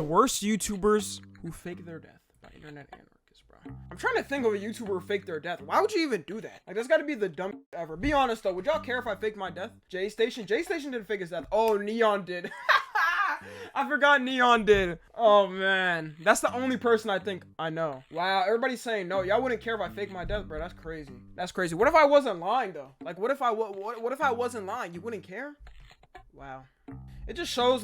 The worst YouTubers who fake their death by internet anarchists, bro. I'm trying to think of a YouTuber who faked their death. Why would you even do that? Like, that's got to be the dumbest ever. Be honest though. Would y'all care if I faked my death? J-Station didn't fake his death. Oh, Neon did. I forgot Neon did. Oh man, that's the only person I think I know. Wow, everybody's saying no. Y'all wouldn't care if I faked my death, bro. That's crazy. That's crazy. What if I wasn't lying though? Like, what if I wasn't lying? You wouldn't care? Wow. It just shows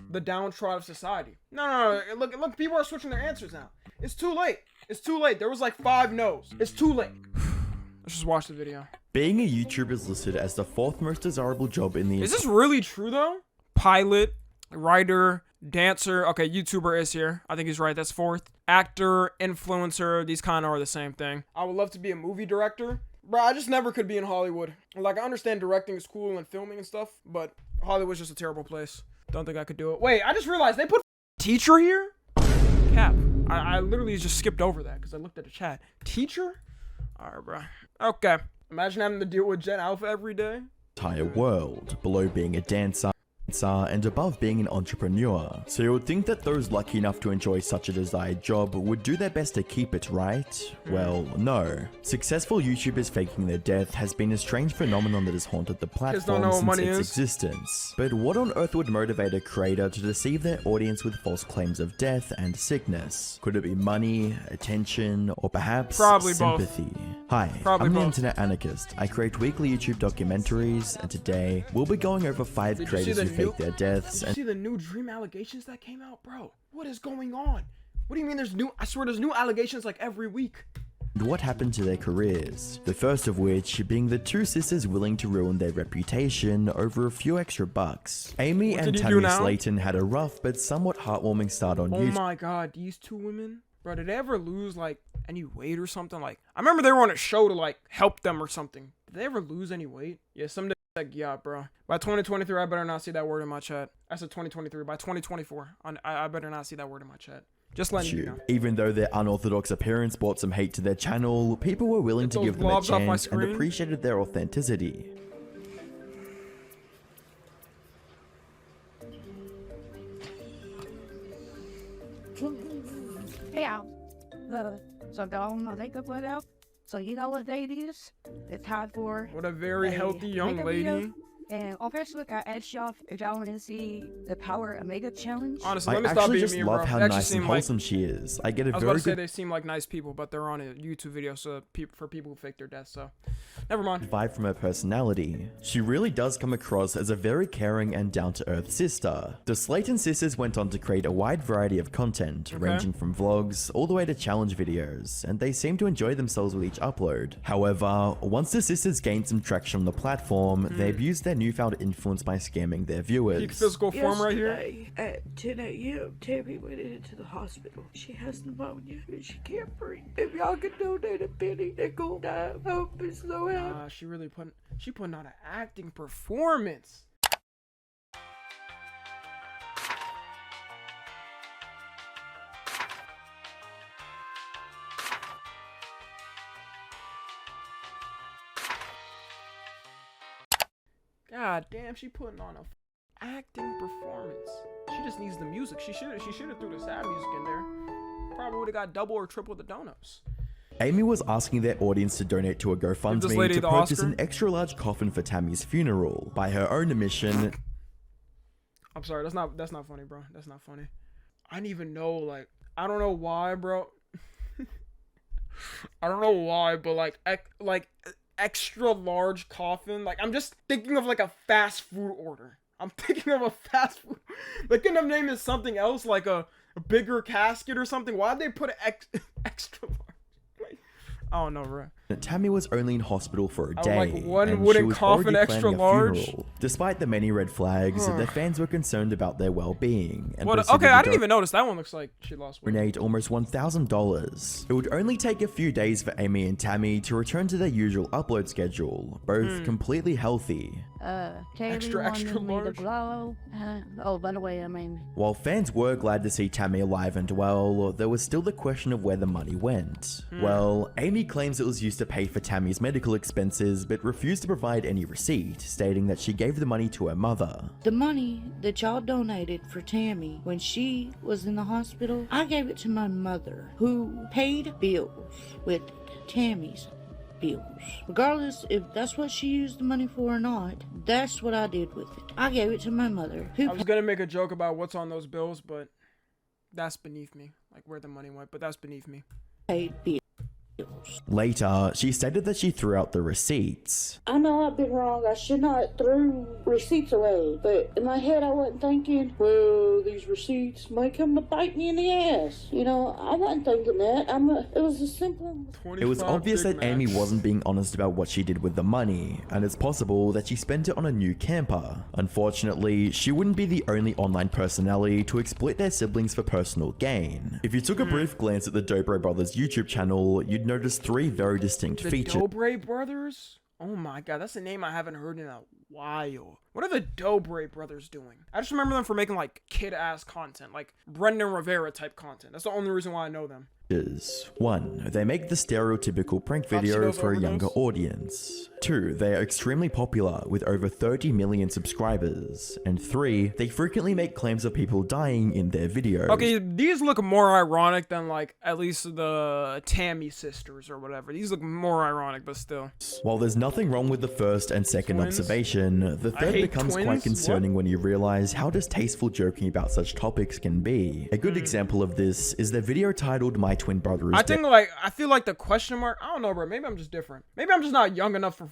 the downtrodden of society. No. Look, people are switching their answers now. It's too late. It's too late. There was like 5 no's. It's too late. Let's just watch the video. Being a YouTuber is listed as the 4th most desirable job in the... Is this really true though? Pilot, writer, dancer. Okay, YouTuber is here. I think he's right. That's 4th. Actor, influencer. These kind of are the same thing. I would love to be a movie director. Bro, I just never could be in Hollywood. Like, I understand directing is cool and filming and stuff, but Hollywood's just a terrible place. Don't think I could do it. Wait, I just realized they put teacher here? Cap. I literally just skipped over that because I looked at the chat. Teacher? Alright, bro. Okay. Imagine having to deal with Gen Alpha every day. Entire world, below being a dancer and above being an entrepreneur. So you would think that those lucky enough to enjoy such a desired job would do their best to keep it, right? Well, no. Successful YouTubers faking their death has been a strange phenomenon that has haunted the platform since its existence. But what on earth would motivate a creator to deceive their audience with false claims of death and sickness? Could it be money, attention, or perhaps sympathy? Both. Hi, I'm the Internet Anarchist. I create weekly YouTube documentaries, and today we'll be going over 5 creators who fake their deaths. Did you see the new Dream allegations that came out, bro? What is going on? What do you mean there's new? I swear there's new allegations like every week. And what happened to their careers? The first of which being the 2 sisters willing to ruin their reputation over a few extra bucks. Amy and Tammy Slayton had a rough but somewhat heartwarming start on YouTube. Oh my god, these 2 women? Bro, did they ever lose like any weight or something? Like, I remember they were on a show to like help them or something. Did they ever lose any weight? Yeah, some like, yeah, bro. By 2023, I better not see that word in my chat. I said 2023. By 2024, I better not see that word in my chat. Just letting you know. Even though their unorthodox appearance brought some hate to their channel, people were willing to give them a chance and appreciated their authenticity. Yeah. So don't make a put out. So you know what date is? It's time for... What a very healthy young lady. And obviously, I asked y'all if y'all want to see the Power Omega Challenge. Honestly, let me I stop actually being just mean, love bro. how nice and wholesome she is. I get a very good... I was about to say they seem like nice people, but they're on a YouTube video so for people who fake their death, so... Never mind. Vibe from her personality. She really does come across as a very caring and down-to-earth sister. The Slayton sisters went on to create a wide variety of content, ranging from vlogs all the way to challenge videos, and they seem to enjoy themselves with each upload. However, once the sisters gained some traction on the platform, they abused their newfound influence by scamming their viewers. Peak physical form right here. At 10 a.m., Tammy went into the hospital. She has pneumonia and she can't breathe. If y'all could donate a penny, nickel, dime, I hope it's so help. She putting on an acting performance. God damn, she putting on a acting performance. She just needs the music. She should have threw the sad music in there. Probably would have got double or triple the donuts. Amy was asking their audience to donate to a GoFundMe to purchase an extra large coffin for Tammy's funeral. By her own admission... I'm sorry, that's not funny, bro. That's not funny. I didn't even know, like, I don't know why, bro. I don't know why, but like extra large coffin. Like, I'm just thinking of like a fast food order. I'm thinking of a fast food. They couldn't have named it something else, like a bigger casket or something. Why'd they put an extra large? I don't know, bro. Tammy was only in hospital for a day, like one and wooden she was coffin already extra planning a large. funeral. Despite the many red flags, their fans were concerned about their well-being. Okay, I didn't even notice. That one looks like she lost weight. Donate almost $1,000. It would only take a few days for Amy and Tammy to return to their usual upload schedule, both completely healthy. Tammy Extra wanted me to large. glow. Oh, by the way, I mean, While fans were glad to see Tammy alive and well, there was still the question of where the money went. Well, Amy claims it was used to pay for Tammy's medical expenses, but refused to provide any receipt, stating that she gave the money to her mother. The money that y'all donated for Tammy when she was in the hospital, I gave it to my mother, who paid bills with Tammy's bills. Regardless if that's what she used the money for or not, that's what I did with it. I gave it to my mother, who I was gonna make a joke about what's on those bills, but that's beneath me. Like where the money went, but that's beneath me. paid bills. Later, she stated that she threw out the receipts. I know I've been wrong. I should not throw receipts away. But in my head, I wasn't thinking, well, these receipts might come to bite me in the ass. You know, I wasn't thinking that. It was a simple. It was 25 obvious Big that Amy Macs. wasn't being honest about what she did with the money, and it's possible that she spent it on a new camper. Unfortunately, she wouldn't be the only online personality to exploit their siblings for personal gain. If you took a brief glance at the Dobro Brothers YouTube channel, you'd notice three very distinct The features. Dobre brothers? Oh my god, that's a name I haven't heard in a while. What are the Dobre brothers doing? I just remember them for making like kid-ass content, like Brendan Rivera type content. That's the only reason why I know them. 1. They make the stereotypical prank video Popsicles for a overdose? younger audience. 2. They are extremely popular with over 30 million subscribers. And 3. They frequently make claims of people dying in their videos. Okay, these look more ironic than like at least the Tammy sisters or whatever. These look more ironic, but still. While there's nothing wrong with the first and second Twins? observation, the third hate becomes quite twins? concerning when you realize how distasteful joking about such topics can be. A good example of this is the video titled My Twin Brother is I Dead. think like I feel like the question mark. I don't know, bro. Maybe I'm just different. Maybe I'm just not young enough to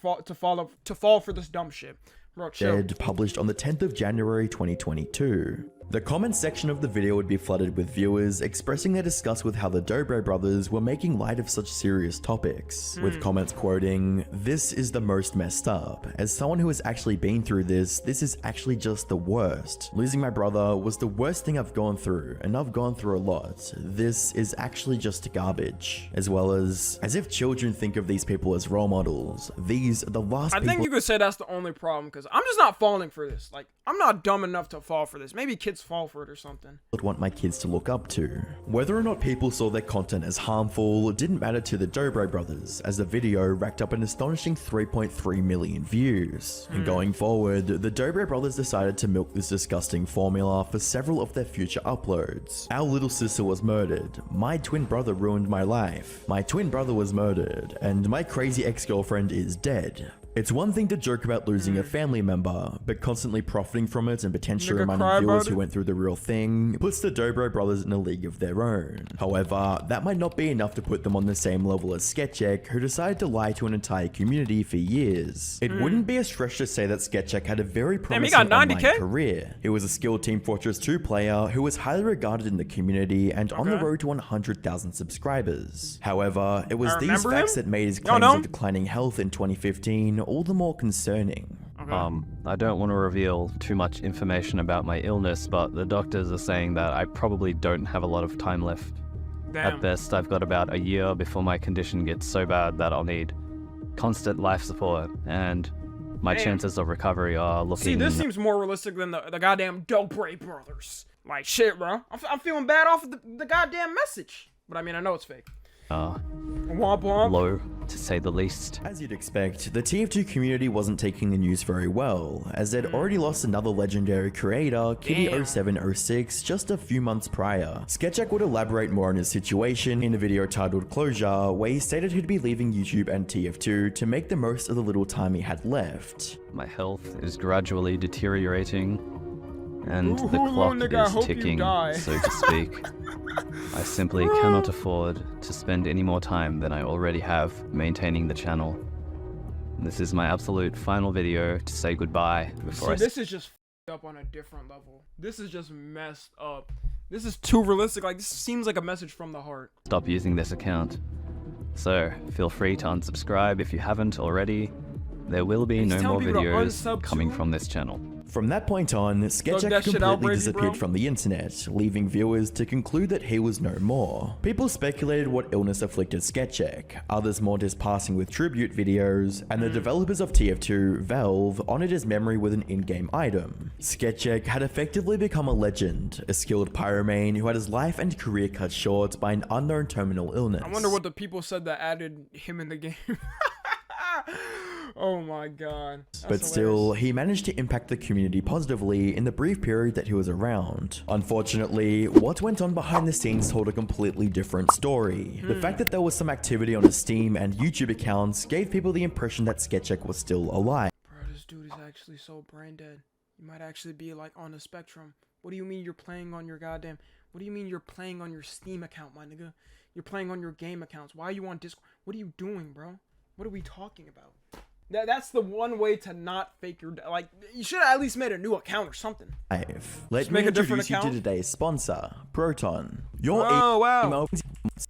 fall for this dumb shit. Bro, chill. Dead, published on the 10th of January 2022. The comment section of the video would be flooded with viewers expressing their disgust with how the Dobro brothers were making light of such serious topics, with comments quoting, "This is the most messed up. As someone who has actually been through this is actually just the worst. Losing my brother was the worst thing I've gone through, and I've gone through a lot. This is actually just garbage." As well as if children think of these people as role models. These are the last I people think you could say that's the only problem because I'm just not falling for this. Like I'm not dumb enough to fall for this. Maybe kids fall for it or something. would want my kids to look up to. Whether or not people saw their content as harmful didn't matter to the Dobro brothers, as the video racked up an astonishing 3.3 million views. And going forward, the Dobro brothers decided to milk this disgusting formula for several of their future uploads. Our little sister was murdered, my twin brother ruined my life, my twin brother was murdered, and my crazy ex-girlfriend is dead. It's one thing to joke about losing a family member, but constantly profiting from it and potentially Nigga reminding cry viewers about who it? went through the real thing puts the Dobro brothers in a league of their own. However, that might not be enough to put them on the same level as Sketchek, who decided to lie to an entire community for years. It wouldn't be a stretch to say that Sketchek had a very he promising got online 90K? career. He was a skilled Team Fortress 2 player who was highly regarded in the community and on the Okay. road to 100,000 subscribers. However, it was I these remember facts him? that made his Y'all claims know of him? declining health in 2015 all the more concerning. I don't want to reveal too much information about my illness, but the doctors are saying that I probably don't have a lot of time left. Damn. At best, I've got about a year before my condition gets so bad that I'll need constant life support, and my Damn. chances of recovery are looking... See, this seems more realistic than the goddamn Dobre brothers. Like shit, bro. I'm feeling bad off of the goddamn message. But I mean, I know it's fake. Womp womp. low, to say the least. As you'd expect, the TF2 community wasn't taking the news very well, as they'd already lost another legendary creator, Kitty0706, just a few months prior. Sketchek would elaborate more on his situation in a video titled Closure, where he stated he'd be leaving YouTube and TF2 to make the most of the little time he had left. My health is gradually deteriorating, and Ooh, the clock nigga, I is hope you ticking, die. so to speak. I simply cannot afford to spend any more time than I already have maintaining the channel. This is my absolute final video to say goodbye before See, this is just up on a different level. This is just messed up. This is too realistic. Like, this seems like a message from the heart. stop using this account. So, feel free to unsubscribe if you haven't already. There will be He's no telling more people to videos unsub coming too? from this channel. From that point on, Sketchek that shit out, completely Brazy, disappeared bro. from the internet, leaving viewers to conclude that he was no more. People speculated what illness afflicted Sketchek, others mourned his passing with tribute videos, and the developers of TF2, Valve, honored his memory with an in-game item. Sketchek had effectively become a legend, a skilled pyromane who had his life and career cut short by an unknown terminal illness. I wonder what the people said that added him in the game. Oh my god. That's But still, he managed to impact the community positively in the brief period that he was around. Unfortunately, what went on behind the scenes told a completely different story. The fact that there was some activity on his Steam and YouTube accounts gave people the impression that Sketchek was still alive. Bro, this dude is actually so brain dead. You might actually be like on the spectrum. What do you mean you're playing on your goddamn... What do you mean you're playing on your Steam account, my nigga? You're playing on your game accounts. Why are you on Discord? What are you doing, bro? What are we talking about? That's the one way to not fake your... Like, you should have at least made a new account or something. Let me make a different introduce you to account? today's sponsor, Proton. Your Oh, wow.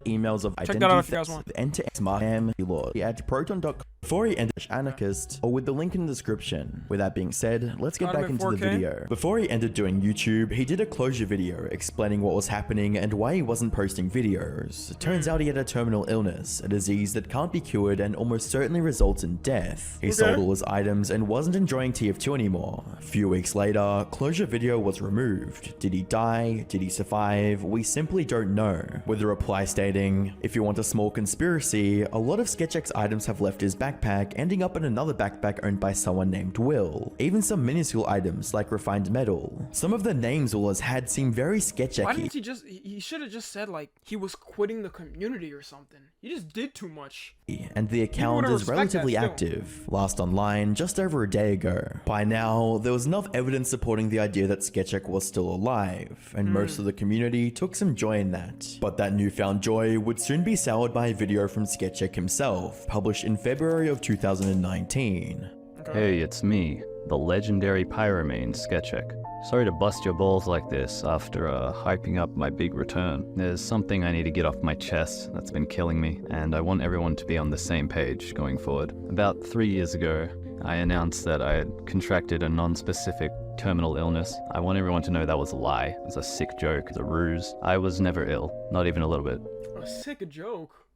emails of Check that out if you guys identity want. theft, end-to-end marketing lord at proton.com before he entered anarchist or with the link in the description. With that being said, let's get Got him back in into the 4K? video. Before he ended doing YouTube, he did a closure video explaining what was happening and why he wasn't posting videos. It turns out he had a terminal illness, a disease that can't be cured and almost certainly results in death. He sold all his items and wasn't enjoying TF2 anymore. A few weeks later, closure video was removed. Did he die? Did he survive? We simply don't know. With a reply stating, if you want a small conspiracy, a lot of Sketchek's items have left his backpack, ending up in another backpack owned by someone named Will. Even some minuscule items like refined metal. Some of the names Will has had seem very Why Sketchek-y. didn't he just... He should have just said, like, he was quitting the community or something. He just did too much. And the account would've is respect that relatively still. active, last online just over a day ago. By now, there was enough evidence supporting the idea that Sketchek was still alive, and most of the community took some joy in that. But that newfound joy would soon be soured by a video from Sketchek himself, published in February of 2019. Hey, it's me, the legendary pyromane Sketchek. Sorry to bust your balls like this after hyping up my big return. There's something I need to get off my chest that's been killing me, and I want everyone to be on the same page going forward. About 3 years ago, I announced that I had contracted a non-specific terminal illness. I want everyone to know that was a lie. It was a sick joke, a ruse. I was never ill, not even a little bit. A sick joke?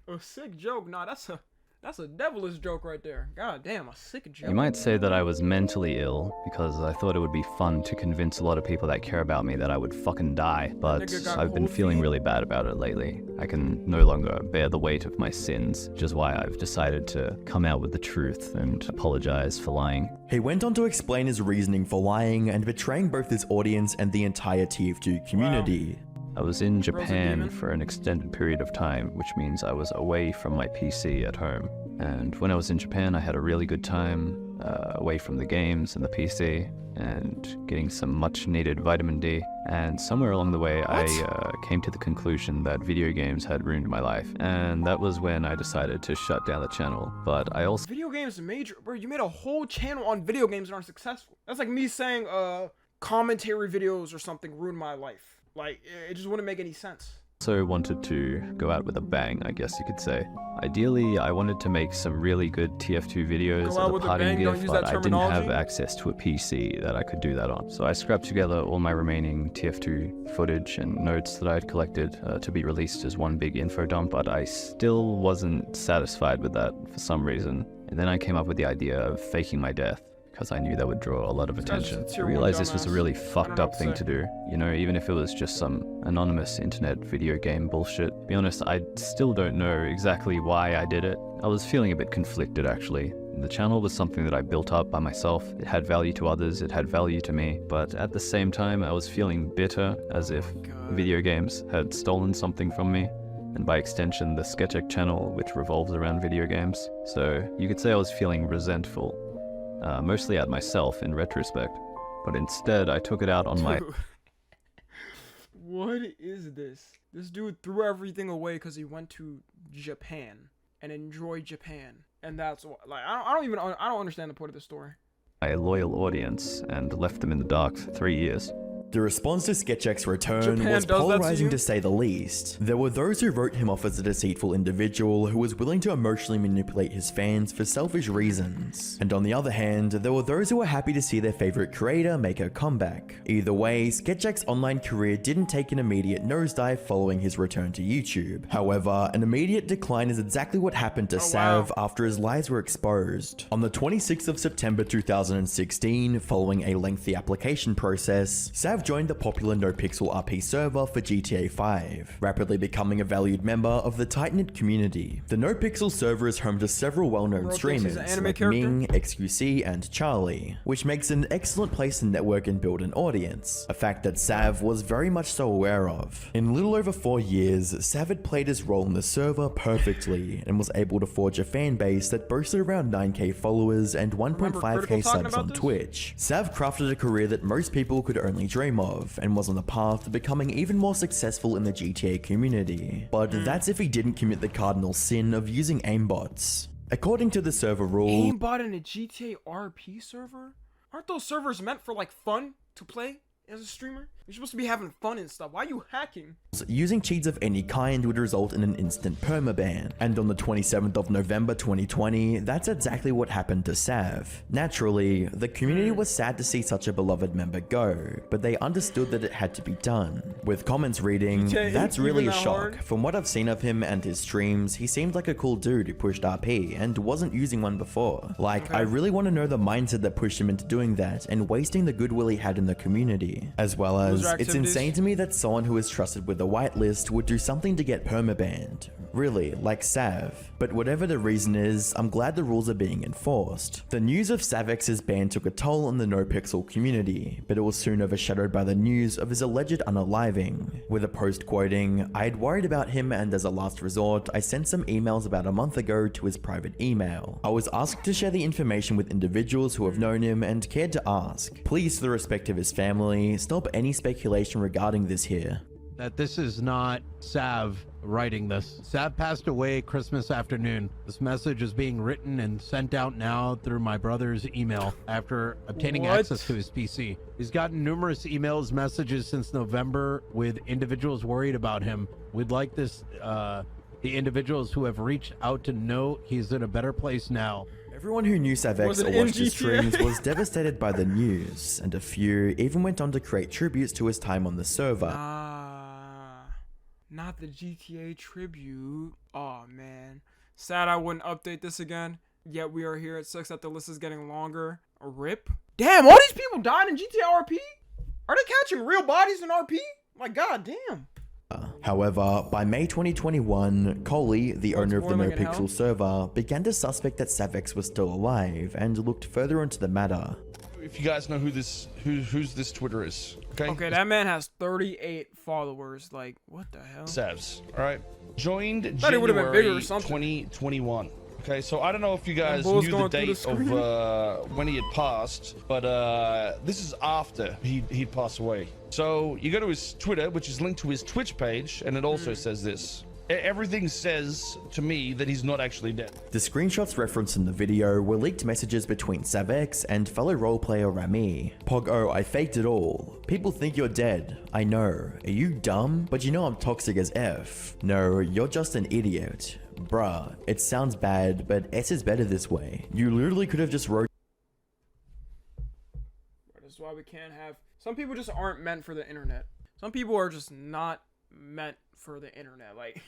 A sick joke? Nah, that's a devilish joke right there. God damn, a sick joke. You might say that I was mentally ill because I thought it would be fun to convince a lot of people that care about me that I would fucking die, but Nigga got I've been cold feeling feet. really bad about it lately. I can no longer bear the weight of my sins, which is why I've decided to come out with the truth and apologize for lying. He went on to explain his reasoning for lying and betraying both his audience and the entire TF2 community. I was in Japan Demon? for an extended period of time, which means I was away from my PC at home. And when I was in Japan, I had a really good time away from the games and the PC and getting some much needed vitamin D. And somewhere along the way, I came to the conclusion that video games had ruined my life. And that was when I decided to shut down the channel. But I also Video games major... Bro, you made a whole channel on video games and aren't successful. That's like me saying, commentary videos or something ruined my life. Like, it just wouldn't make any sense. wanted to go out with a bang, I guess you could say. Ideally, I wanted to make some really good TF2 videos Go out as with a a parting bang, don't gift, use but that I didn't have terminology. access to a PC that I could do that on. So I scrapped together all my remaining TF2 footage and notes that I had collected to be released as one big info dump, but I still wasn't satisfied with that for some reason. And then I came up with the idea of faking my death, because I knew that would draw a lot of guy's attention. just a I tier one realized this was a dumbass. really I don't fucked know up what thing to to say. do. You know, even if it was just some anonymous internet video game bullshit. To be honest, I still don't know exactly why I did it. I was feeling a bit conflicted, actually. The channel was something that I built up by myself. It had value to others, it had value to me. But at the same time, I was feeling bitter, as if video games had stolen something from me. And by extension, the Sketchek channel, which revolves around video games. So you could say I was feeling resentful. Mostly at myself in retrospect, but instead I took it out on my Dude. What is this? This dude threw everything away because he went to Japan and enjoyed Japan, and that's what. Like, I don't understand the point of the story. loyal audience and left them in the dark for 3 years. The response to SketchX's return Japan was does that to polarizing you? to say the least. There were those who wrote him off as a deceitful individual who was willing to emotionally manipulate his fans for selfish reasons. And on the other hand, there were those who were happy to see their favorite creator make a comeback. Either way, SketchX's online career didn't take an immediate nosedive following his return to YouTube. However, an immediate decline is exactly what happened to Sav after his lies were exposed. On the 26th of September 2016, following a lengthy application process, Sav joined the popular NoPixel RP server for GTA 5, rapidly becoming a valued member of the tight-knit community. The NoPixel server is home to several well-known Bro thinks he's streamers an anime like character? Ming, XQC, and Charlie, which makes it an excellent place to network and build an audience, a fact that Sav was very much so aware of. In little over 4 years, Sav had played his role in the server perfectly and was able to forge a fan base that boasted around 9k followers and 1.5k subs on Twitch. Sav crafted a career that most people could only dream of, and was on the path to becoming even more successful in the GTA community. But that's if he didn't commit the cardinal sin of using aimbots. According to the server rule, Aimbot in a GTA RP server? Aren't those servers meant for like fun to play as a streamer? You're supposed to be having fun and stuff. Why are you hacking? using cheats of any kind would result in an instant permaban. And on the 27th of November 2020, that's exactly what happened to Sav. Naturally, the community was sad to see such a beloved member go, but they understood that it had to be done. With comments reading, "That's really a shock. From what I've seen of him and his streams, he seemed like a cool dude who pushed RP and wasn't using one before. Like, I really want to know the mindset that pushed him into doing that and wasting the goodwill he had in the community. As well as, it's insane to me that someone who is trusted with a whitelist would do something to get permabanned. Really, like Sav. But whatever the reason is, I'm glad the rules are being enforced." The news of Savex's ban took a toll on the NoPixel community, but it was soon overshadowed by the news of his alleged unaliving, with a post quoting, "I had worried about him and as a last resort, I sent some emails about a month ago to his private email. I was asked to share the information with individuals who have known him and cared to ask. Please, for the respect of his family, stop any speculation regarding this here." That this is not Sav writing this. Sav passed away Christmas afternoon. This message is being written and sent out now through my brother's email after obtaining access to his PC. He's gotten numerous emails, messages since November with individuals worried about him. We'd like this, the individuals who have reached out to know he's in a better place now. Everyone who knew Savex or watched his streams was devastated by the news, and a few even went on to create tributes to his time on the server. Not the GTA tribute. Oh man. Sad I wouldn't update this again. Yet we are here. It sucks that the list is getting longer. A rip. Damn, all these people died in GTA RP? Are they catching real bodies in RP? My god damn. However, by May 2021, Coley, the owner of the NoPixel server, began to suspect that Savex was still alive and looked further into the matter. If you guys know who who's this Twitter is, okay, that man has 38 followers. Like, what the hell? Savs, all right. Joined Thought it would have been bigger or January something. 2021. Okay, so I don't know if you guys knew the date of when he had passed, but this is after he'd passed away. So you go to his Twitter, which is linked to his Twitch page, and it also says this. Everything says to me that he's not actually dead. The screenshots referenced in the video were leaked messages between Savex and fellow roleplayer Rami. "Pogo, I faked it all. People think you're dead. I know. Are you dumb? But you know I'm toxic as F. No, you're just an idiot. Bruh, it sounds bad, but S is better this way. You literally could have just wrote." That's why we can't have... Some people just aren't meant for the internet. Some people are just not meant for the internet. Like,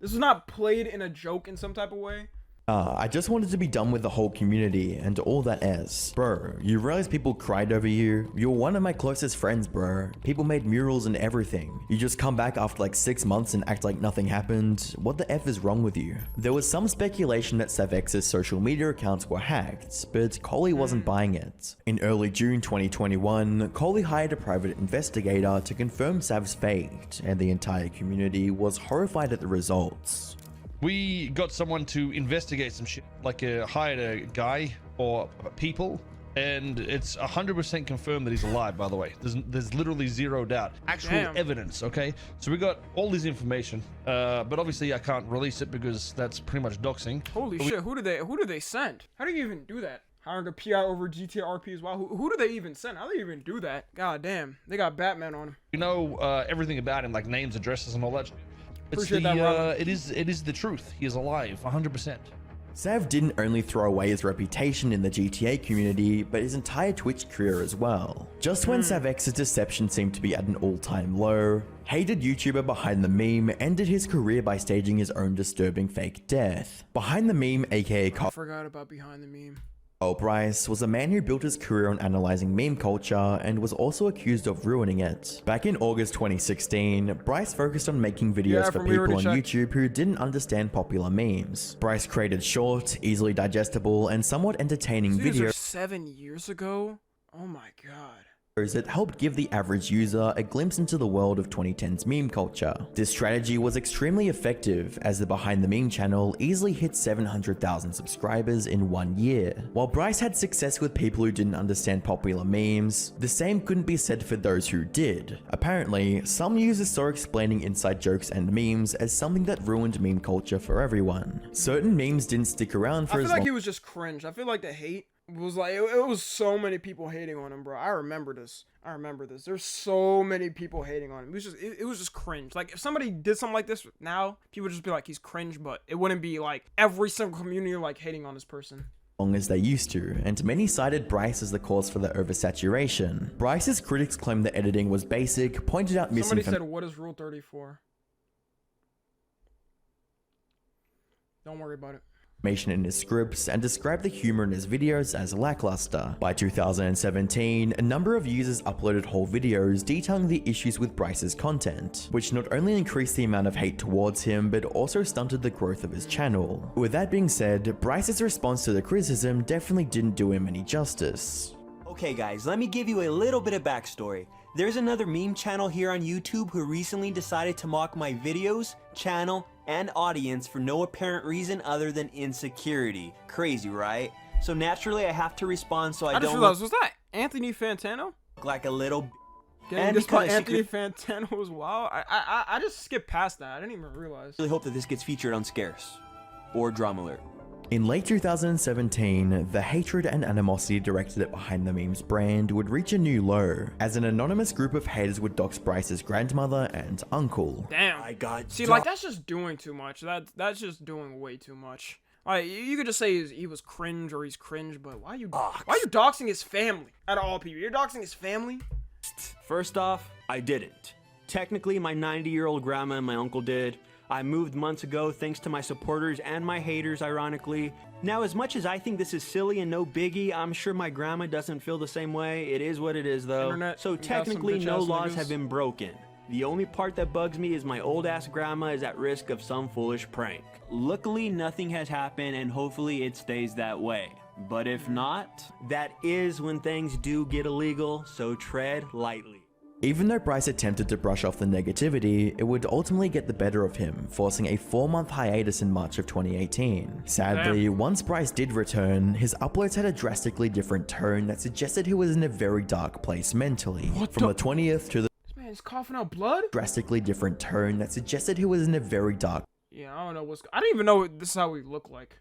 this was not played in a joke in some type of way. I just wanted to be done with the whole community and all that S. Bro, you realize people cried over you? You're one of my closest friends, bro. People made murals and everything. You just come back after like 6 months and act like nothing happened? What the F is wrong with you? There was some speculation that Savex's social media accounts were hacked, but Coley wasn't buying it. In early June 2021, Coley hired a private investigator to confirm Sav's fate, and the entire community was horrified at the results. We got someone to investigate some shit, like hired a guy or people, and it's 100% confirmed that he's alive, by the way. There's literally zero doubt. Actual evidence, okay? So we got all this information, but obviously I can't release it because that's pretty much doxing. Holy shit, who did they send? How do you even do that? Hiring a PI over GTA RP as well. Who do they even send? How do they even do that? God damn. They got Batman on him. You know everything about him, like names, addresses, and all that. Appreciate that, Robin. It is the truth. He is alive, 100%. Sav didn't only throw away his reputation in the GTA community, but his entire Twitch career as well. Just when SavX's deception seemed to be at an all-time low, hated YouTuber Behind the Meme ended his career by staging his own disturbing fake death. Behind the Meme, aka I forgot about Behind the Meme. Kyle Bryce was a man who built his career on analyzing meme culture and was also accused of ruining it. Back in August 2016, Bryce focused on making videos for people on YouTube who didn't understand popular memes. Bryce created short, easily digestible, and somewhat entertaining videos 7 years ago? Oh my god. that helped give the average user a glimpse into the world of 2010's meme culture. This strategy was extremely effective, as the Behind the Meme channel easily hit 700,000 subscribers in 1 year. While Bryce had success with people who didn't understand popular memes, the same couldn't be said for those who did. Apparently, some users saw explaining inside jokes and memes as something that ruined meme culture for everyone. Certain memes didn't stick around for as long. I feel like he was just cringe. I feel like the hate was like, it was so many people hating on him, bro. I remember this. There's so many people hating on him. It was just cringe. Like, if somebody did something like this now, people would just be like, he's cringe, but it wouldn't be like every single community like hating on this person long as they used to, and many cited Bryce as the cause for the oversaturation. Bryce's critics claimed the editing was basic, pointed out Somebody said, what is Rule 34? Don't worry about it. In his scripts and described the humor in his videos as lackluster. By 2017, a number of users uploaded whole videos detailing the issues with Bryce's content, which not only increased the amount of hate towards him, but also stunted the growth of his channel. With that being said, Bryce's response to the criticism definitely didn't do him any justice. Okay guys, let me give you a little bit of backstory. There's another meme channel here on YouTube who recently decided to mock my videos, channel, and audience for no apparent reason other than insecurity. Crazy, right? So naturally I have to respond so I just don't realized, was that Anthony Fantano? look like a little Getting this by Anthony Fantano was wild. I just skipped past that. I didn't even realize. I really hope that this gets featured on Scarce or Drama Alert. In late 2017, the hatred and animosity directed at Behind the Memes brand would reach a new low, as an anonymous group of haters would dox Bryce's grandmother and uncle. Damn. See, like, that's just doing too much. That's just doing way too much. Like, you could just say he was cringe or he's cringe, but why are you doxing his family? Out of all people, you're doxing his family? First off, I didn't. Technically, my 90-year-old grandma and my uncle did. I moved months ago thanks to my supporters and my haters, ironically. Now, as much as I think this is silly and no biggie, I'm sure my grandma doesn't feel the same way. It is what it is, though. Internet, so technically, no laws have been broken. The only part that bugs me is my old-ass grandma is at risk of some foolish prank. Luckily, nothing has happened, and hopefully it stays that way. But if not, that is when things do get illegal, so tread lightly. Even though Bryce attempted to brush off the negativity, it would ultimately get the better of him, forcing a 4-month hiatus in March of 2018. Sadly, once Bryce did return, his uploads had a drastically different tone that suggested he was in a very dark place mentally. From the 20th to the This man is coughing out blood? Drastically different tone that suggested he was in a very dark Yeah, I don't know I didn't even know this is how we look like.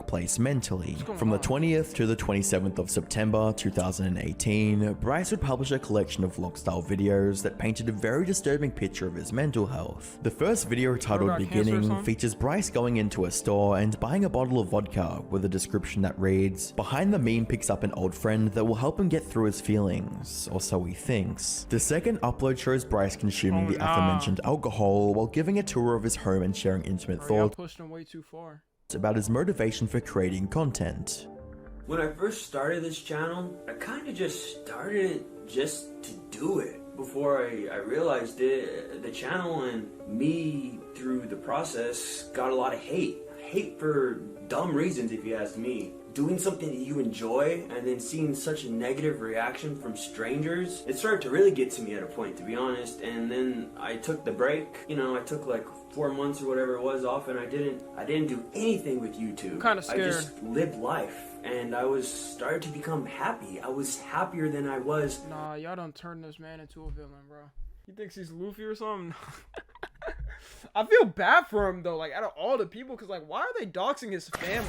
place mentally. From the 20th to the 27th of September 2018, Bryce would publish a collection of vlog-style videos that painted a very disturbing picture of his mental health. The first video, titled Beginning, features Bryce going into a store and buying a bottle of vodka with a description that reads, "Behind the Meme picks up an old friend that will help him get through his feelings," or so he thinks. The second upload shows Bryce consuming the aforementioned alcohol while giving a tour of his home and sharing intimate thoughts pushed him way too far. About his motivation for creating content. When I first started this channel, I kind of just started it just to do it. Before I realized it, the channel and me through the process got a lot of hate. Hate for dumb reasons, if you ask me. Doing something that you enjoy and then seeing such a negative reaction from strangers, it started to really get to me at a point, to be honest. And then I took the break. You know, I took like 4 months or whatever it was off, and I didn't do anything with YouTube. I'm kind of scared. I just lived life, and I was started to become happy. I was happier than I was. Nah, y'all done turned this man into a villain, bro. He thinks he's Luffy or something. I feel bad for him though, like out of all the people, cause like, why are they doxing his family?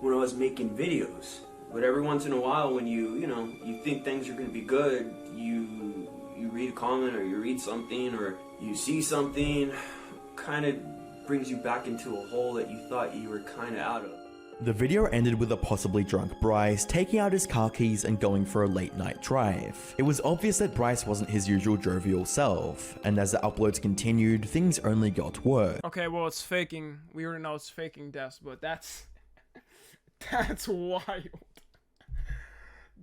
When I was making videos, But every once in a while, when you think things are gonna be good, you read a comment or you read something or you see something, kind of brings you back into a hole that you thought you were kind of out of. The video ended with a possibly drunk Bryce taking out his car keys and going for a late night drive. It was obvious that Bryce wasn't his usual jovial self, and as the uploads continued, things only got worse. Okay, well, it's faking. We already know it's faking deaths, but that's wild.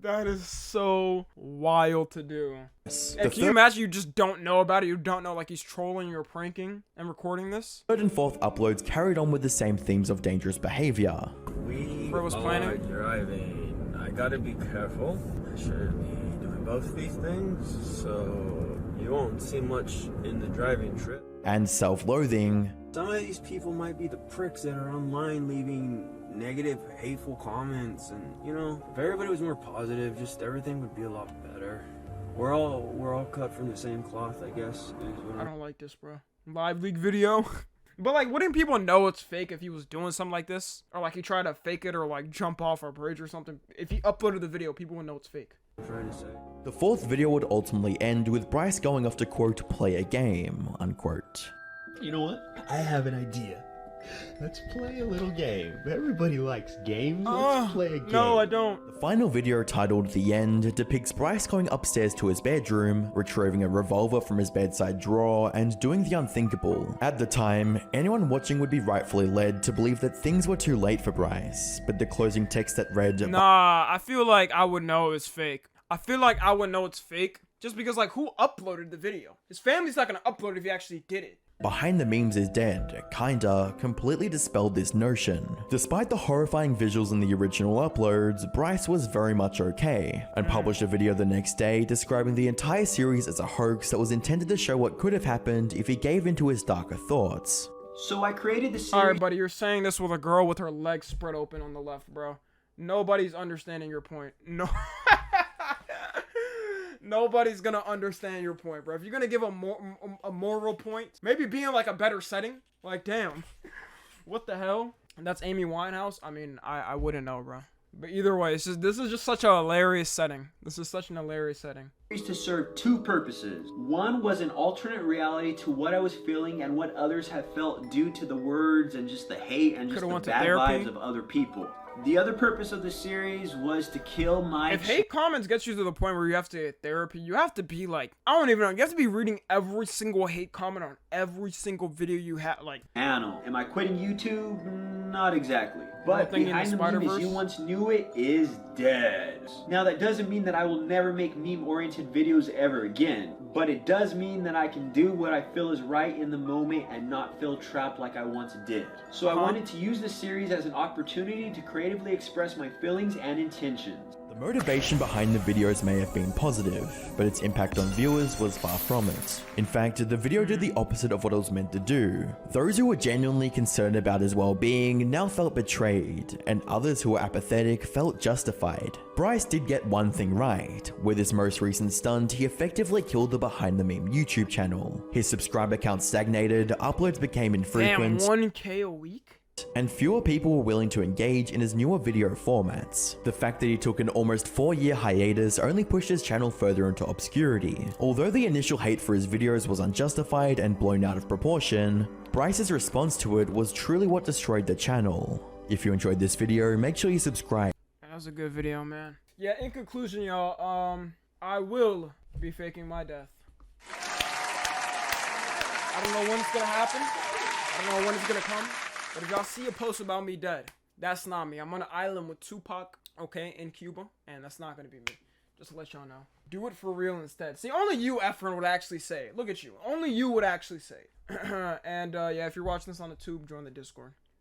That is so wild to do. Hey, can you imagine you just don't know about it? You don't know, like, he's trolling or pranking and recording this? Third and fourth uploads carried on with the same themes of dangerous behavior. We Bro was planning. are driving. I gotta be careful. I shouldn't be doing both these things, so you won't see much in the driving trip. And self-loathing. Some of these people might be the pricks that are online leaving negative, hateful comments, and if everybody was more positive, just everything would be a lot better. We're all cut from the same cloth, I guess. I don't like this, bro. Live leak video. But, like, wouldn't people know it's fake if he was doing something like this? Or, like, he tried to fake it or, like, jump off a bridge or something? If he uploaded the video, people would know it's fake. I'm trying to say. The fourth video would ultimately end with Bryce going off to, quote, play a game, unquote. You know what? I have an idea. Let's play a little game. Everybody likes games. Let's play a game. No, I don't. The final video, titled The End, depicts Bryce going upstairs to his bedroom, retrieving a revolver from his bedside drawer, and doing the unthinkable. At the time, anyone watching would be rightfully led to believe that things were too late for Bryce, but the closing text that read, Nah, I feel like I would know it's fake. I feel like I would know it's fake just because, like, who uploaded the video? His family's not gonna upload it if he actually did it. Behind the Memes is Dead kinda completely dispelled this notion. Despite the horrifying visuals in the original uploads, Bryce was very much okay, and published a video the next day describing the entire series as a hoax that was intended to show what could have happened if he gave into his darker thoughts. So I created the series. Alright, buddy, you're saying this with a girl with her legs spread open on the left, bro. Nobody's understanding your point. No. Nobody's gonna understand your point, bro. If you're gonna give a moral point, maybe be in, like, a better setting. Like, damn. What the hell? And that's Amy Winehouse? I mean, I wouldn't know, bro. But either way, this is just such a hilarious setting. This is such an hilarious setting. To serve two purposes. One was an alternate reality to what I was feeling and what others have felt due to the words and just the hate and just the bad vibes of other people. The other purpose of the series was to kill my... If hate comments gets you to the point where you have to get therapy, you have to be like, I don't even know, you have to be reading every single hate comment on every single video you have, like... Channel. Am I quitting YouTube? Not exactly. But behind the meme as you once knew it is dead. Now that doesn't mean that I will never make meme-oriented videos ever again, but it does mean that I can do what I feel is right in the moment and not feel trapped like I once did. So I wanted to use this series as an opportunity to creatively express my feelings and intentions. The motivation behind the videos may have been positive, but its impact on viewers was far from it. In fact, the video did the opposite of what it was meant to do. Those who were genuinely concerned about his well-being now felt betrayed, and others who were apathetic felt justified. Bryce did get one thing right. With his most recent stunt, he effectively killed the Behind the Meme YouTube channel. His subscriber count stagnated, uploads became infrequent. Damn, 1K a week? And fewer people were willing to engage in his newer video formats. The fact that he took an almost 4-year hiatus only pushed his channel further into obscurity. Although the initial hate for his videos was unjustified and blown out of proportion, Bryce's response to it was truly what destroyed the channel. If you enjoyed this video, make sure you subscribe. That was a good video, man. Yeah, in conclusion, y'all, I will be faking my death. I don't know when it's gonna happen. I don't know when it's gonna come. But if y'all see a post about me dead, that's not me. I'm on an island with Tupac, okay, in Cuba, and that's not gonna be me. Just to let y'all know. Do it for real instead. See, only you, Efren, would actually say it. Look at you. Only you would actually say it. And, yeah, if you're watching this on the tube, join the Discord.